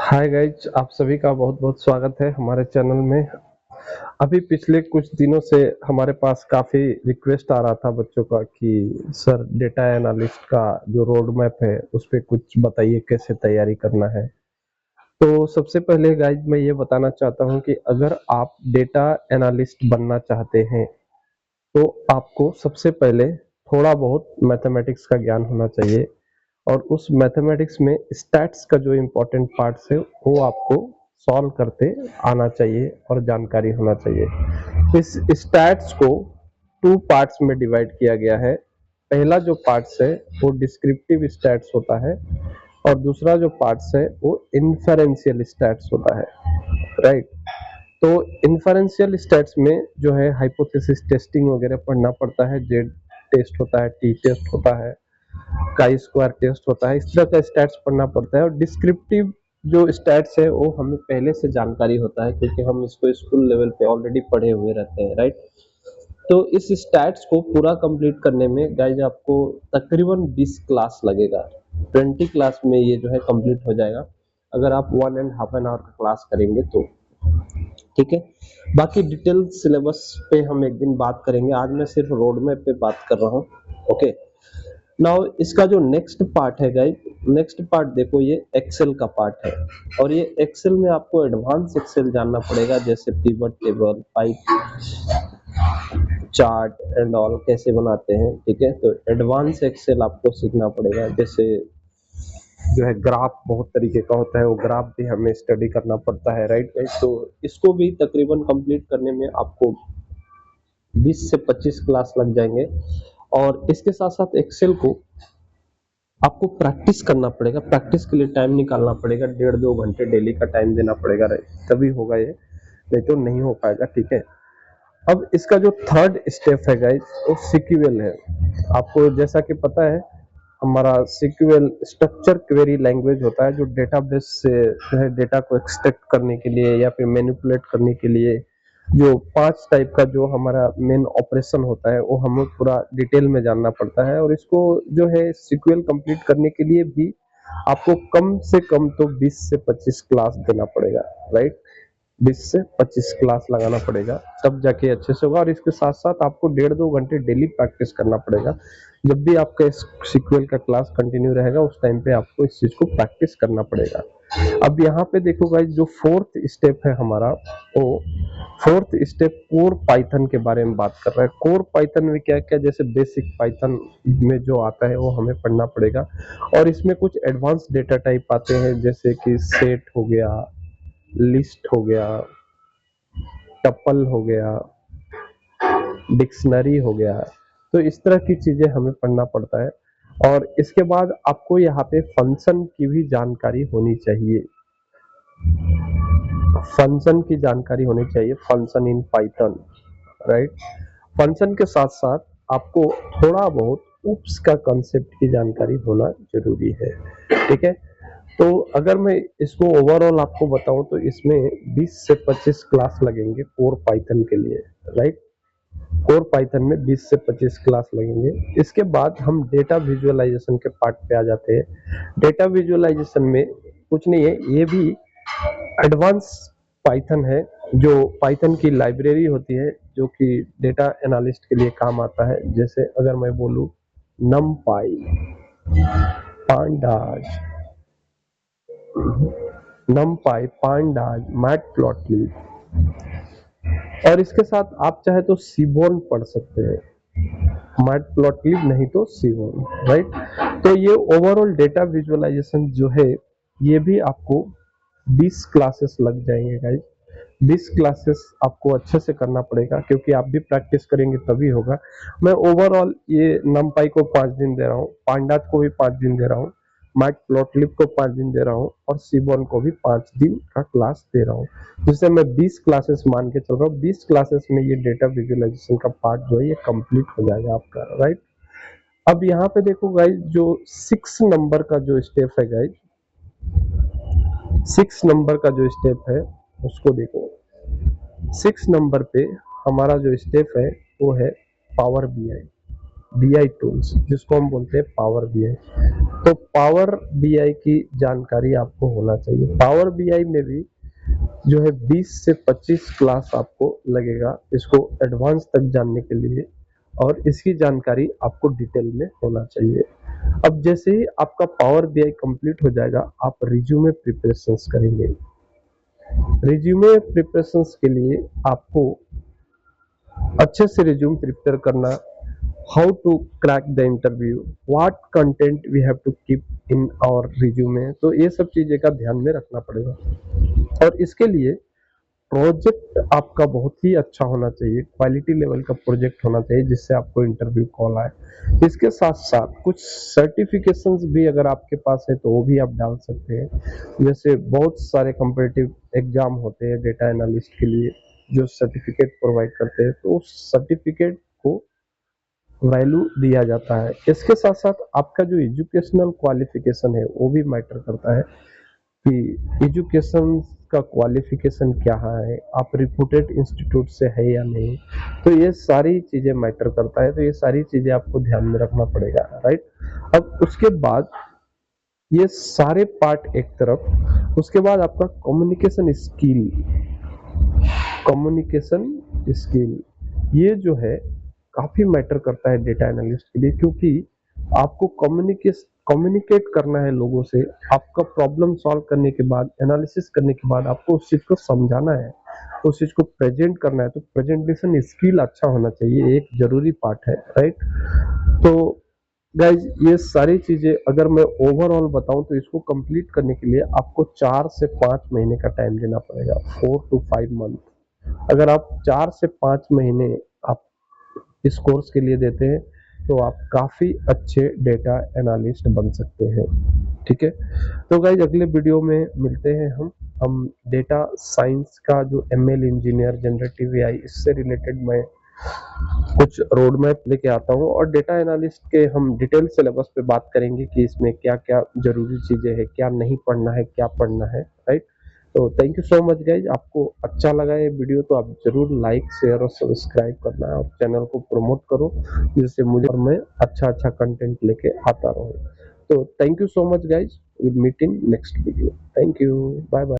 Hi guys, आप सभी का बहुत बहुत स्वागत है हमारे चैनल में। अभी पिछले कुछ दिनों से हमारे पास काफ़ी रिक्वेस्ट आ रहा था बच्चों का कि सर डेटा एनालिस्ट का जो रोड मैप है उस पे कुछ बताइए, कैसे तैयारी करना है। तो सबसे पहले गाइज मैं ये बताना चाहता हूँ कि अगर आप डेटा एनालिस्ट बनना चाहते हैं तो आपको सबसे पहले थोड़ा बहुत मैथमेटिक्स का ज्ञान होना चाहिए, और उस मैथमेटिक्स में स्टैट्स का जो इम्पोर्टेंट पार्ट्स है वो आपको सॉल्व करते आना चाहिए और जानकारी होना चाहिए। इस स्टैट्स को टू पार्ट्स में डिवाइड किया गया है। पहला जो पार्ट्स है वो डिस्क्रिप्टिव स्टैट्स होता है, और दूसरा जो पार्ट्स है वो इन्फेरेंशियल स्टैट्स होता है, राइट। तो इन्फेरेंशियल स्टैट्स में जो है हाइपोथेसिस टेस्टिंग वगैरह पढ़ना पड़ता है, जेड टेस्ट होता है, टी टेस्ट होता है, काई स्क्वायर टेस्ट होता है, इस तरह का स्टैट्स पढ़ना पड़ता है। और डिस्क्रिप्टिव जो स्टैट्स है वो हमें पहले से जानकारी होता है, क्योंकि हम इसको स्कूल लेवल पे ऑलरेडी पढ़े हुए रहते हैं, राइट। तो इस स्टैट्स को पूरा कंप्लीट करने में गाइज आपको तकरीबन 20 क्लास लगेगा। 20 क्लास में ये जो है कंप्लीट हो जाएगा, अगर आप 1.5 आवर का क्लास करेंगे तो, ठीक है। बाकी डिटेल सिलेबस पे हम एक दिन बात करेंगे, आज मैं सिर्फ रोड मैप पे बात कर रहा हूँ। ओके, नाउ इसका जो नेक्स्ट पार्ट है गाइस, नेक्स्ट पार्ट देखो, ये एक्सेल का पार्ट है। और ये एक्सेल में आपको एडवांस एक्सेल जानना पड़ेगा, जैसे pivot table, pipe chart and all कैसे बनाते हैं, ठीक है। तो एडवांस एक्सेल आपको सीखना पड़ेगा। जैसे जो है ग्राफ बहुत तरीके का होता है, वो ग्राफ भी हमें स्टडी करना पड़ता है, राइट गाइस। तो इसको भी तकरीबन कंप्लीट करने में आपको 20 से 25 क्लास लग जाएंगे। और इसके साथ साथ एक्सेल को आपको प्रैक्टिस करना पड़ेगा, प्रैक्टिस के लिए टाइम निकालना पड़ेगा, 1.5-2 घंटे डेली का टाइम देना पड़ेगा, तभी होगा ये, नहीं तो नहीं हो पाएगा, ठीक है। अब इसका जो थर्ड स्टेप है गाइस, वो सीक्वल है। आपको जैसा कि पता है, हमारा सीक्वल स्ट्रक्चर क्वेरी लैंग्वेज होता है, जो डेटाबेस से जो है डेटा को एक्सट्रैक्ट करने के लिए या फिर मैनिपुलेट करने के लिए जो 5 टाइप का जो हमारा मेन ऑपरेशन होता है वो हमें पूरा डिटेल में जानना पड़ता है। और इसको जो है सीक्वल कंप्लीट करने के लिए भी आपको कम से कम तो 20 से 25 क्लास देना पड़ेगा, राइट। 20 से 25 क्लास लगाना पड़ेगा, तब जाके अच्छे से होगा। और इसके साथ साथ आपको 1.5-2 घंटे डेली प्रैक्टिस करना पड़ेगा। जब भी आपका सीक्वल का क्लास कंटिन्यू रहेगा उस टाइम पे आपको इस चीज को प्रैक्टिस करना पड़ेगा। अब यहाँ पे देखो गाइस, जो फोर्थ स्टेप है हमारा, वो फोर्थ स्टेप कोर पाइथन के बारे में बात कर रहा है। कोर पाइथन में क्या क्या, जैसे बेसिक पाइथन में जो आता है वो हमें पढ़ना पड़ेगा। और इसमें कुछ एडवांस डेटा टाइप आते हैं, जैसे कि सेट हो गया, लिस्ट हो गया, टपल हो गया, डिक्शनरी हो गया। तो इस तरह की चीजें हमें पढ़ना पड़ता है। और इसके बाद आपको यहाँ पे फंक्शन की भी जानकारी होनी चाहिए, फंक्शन की जानकारी होनी चाहिए, function in Python, right. Function के साथ साथ आपको थोड़ा बहुत उप्स का कंसेप्ट की जानकारी होना जरूरी है, ठीक है। तो अगर मैं इसको ओवरऑल आपको बताऊं तो इसमें 20 से 25 क्लास लगेंगे कोर पाइथन के लिए, राइट। कोर पाइथन में 20 से 25 क्लास लगेंगे। इसके बाद हम डेटा विजुअलाइजेशन के पार्ट पे आ जाते हैं। डेटा विजुअलाइजेशन में कुछ नहीं है, ये भी एडवांस पाइथन है, जो पाइथन की लाइब्रेरी होती है जो कि डेटा एनालिस्ट के लिए काम आता है। जैसे अगर मैं बोलूं नमपाई, पांडाज, नमपाई, पांडाज, मैटप्लॉटलिब, और इसके साथ आप चाहे तो सीबोर्न पढ़ सकते हैं, मैटप्लॉटलिब नहीं तो सीबोर्न, राइट। तो ये ओवरऑल डेटा विजुअलाइजेशन जो है ये भी आपको 20 क्लासेस लग जाएंगे गाइस। 20 क्लासेस आपको अच्छे से करना पड़ेगा, क्योंकि आप भी प्रैक्टिस करेंगे तभी होगा। मैं ओवरऑल ये नमपाई को 5 दिन दे रहा हूँ, पांडाज को भी 5 दिन दे रहा हूँ, मैटप्लॉटलिब को 5 दिन दे रहा हूँ, और सीबोर्न को भी 5 दिन का क्लास दे रहा हूँ, जिससे मैं 20 क्लासेस मान के चल रहा हूँ। 20 क्लासेस में ये डेटा विजुअलाइजेशन का पार्ट जो है ये कंप्लीट हो जाएगा आपका, राइट। अब यहाँ पे देखो गाइज, जो 6 नंबर का जो स्टेप है गाइज, 6 नंबर का जो स्टेप है उसको देखो। 6 नंबर पे हमारा जो स्टेप है वो है पावर बीआई, बीआई टूल्स, जिसको हम बोलते हैं पावर बीआई। तो पावर बीआई की जानकारी आपको होना चाहिए। पावर बीआई में भी जो है 20 से 25 क्लास आपको लगेगा इसको एडवांस तक जानने के लिए, और इसकी जानकारी आपको डिटेल में होना चाहिए। अब जैसे ही आपका पावर बीआई कंप्लीट हो जाएगा, आप रिज्यूमे प्रिपरेशंस करेंगे। रिज्यूमे प्रिपरेशंस के लिए आपको अच्छे से रिज्यूम प्रिपेयर करना, how to crack the interview, what content we have to keep in our resume, तो ये सब चीजें का ध्यान में रखना पड़ेगा। और इसके लिए प्रोजेक्ट आपका बहुत ही अच्छा होना चाहिए, क्वालिटी लेवल का प्रोजेक्ट होना चाहिए जिससे आपको इंटरव्यू कॉल आए। इसके साथ साथ कुछ सर्टिफिकेशंस भी अगर आपके पास है तो वो भी आप डाल सकते हैं। जैसे बहुत सारे कॉम्पिटिटिव एग्जाम होते हैं डेटा एनालिस्ट के लिए जो सर्टिफिकेट प्रोवाइड करते हैं, तो उस सर्टिफिकेट को वैल्यू दिया जाता है। इसके साथ साथ आपका जो एजुकेशनल क्वालिफिकेशन है वो भी मैटर करता है कि एजुकेशन का क्वालिफिकेशन क्या है, आप रिप्यूटेड इंस्टीट्यूट से है या नहीं, तो ये सारी चीजें मैटर करता है। तो ये सारी चीजें आपको ध्यान में रखना पड़ेगा, राइट। अब उसके बाद ये सारे पार्ट एक तरफ, उसके बाद आपका कम्युनिकेशन स्किल ये जो है काफी मैटर करता है डेटा एनालिस्ट के लिए, क्योंकि आपको कम्युनिकेट करना है लोगों से। आपका प्रॉब्लम सॉल्व करने के बाद, एनालिसिस करने के बाद आपको उस चीज को समझाना है, उस चीज को प्रेजेंट करना है, तो प्रेजेंटेशन स्किल अच्छा होना चाहिए, एक जरूरी पार्ट है, राइट। तो गाइज ये सारी चीजें अगर मैं ओवरऑल बताऊं तो इसको कंप्लीट करने के लिए आपको 4 से 5 महीने का टाइम देना पड़ेगा, 4 to 5 मंथ। अगर आप 4 से 5 महीने आप इस कोर्स के लिए देते हैं तो आप काफी अच्छे डेटा एनालिस्ट बन सकते हैं, ठीक है। तो गाइज अगले वीडियो में मिलते हैं हम डेटा साइंस का जो एमएल इंजीनियर, जनरेटिव एआई, इससे रिलेटेड मैं कुछ रोड मैप लेके आता हूँ, और डेटा एनालिस्ट के हम डिटेल सिलेबस पे बात करेंगे कि इसमें क्या क्या जरूरी चीजें हैं, क्या नहीं पढ़ना है, क्या पढ़ना है, राइट। तो thank you so much guys. आपको अच्छा लगा ये वीडियो तो आप जरूर लाइक, शेयर और सब्सक्राइब करना है, और चैनल को प्रमोट करो जिससे मुझे और मैं अच्छा कंटेंट लेके आता रहूँ। तो thank you so much guys, will meet in next video. Thank you, bye bye.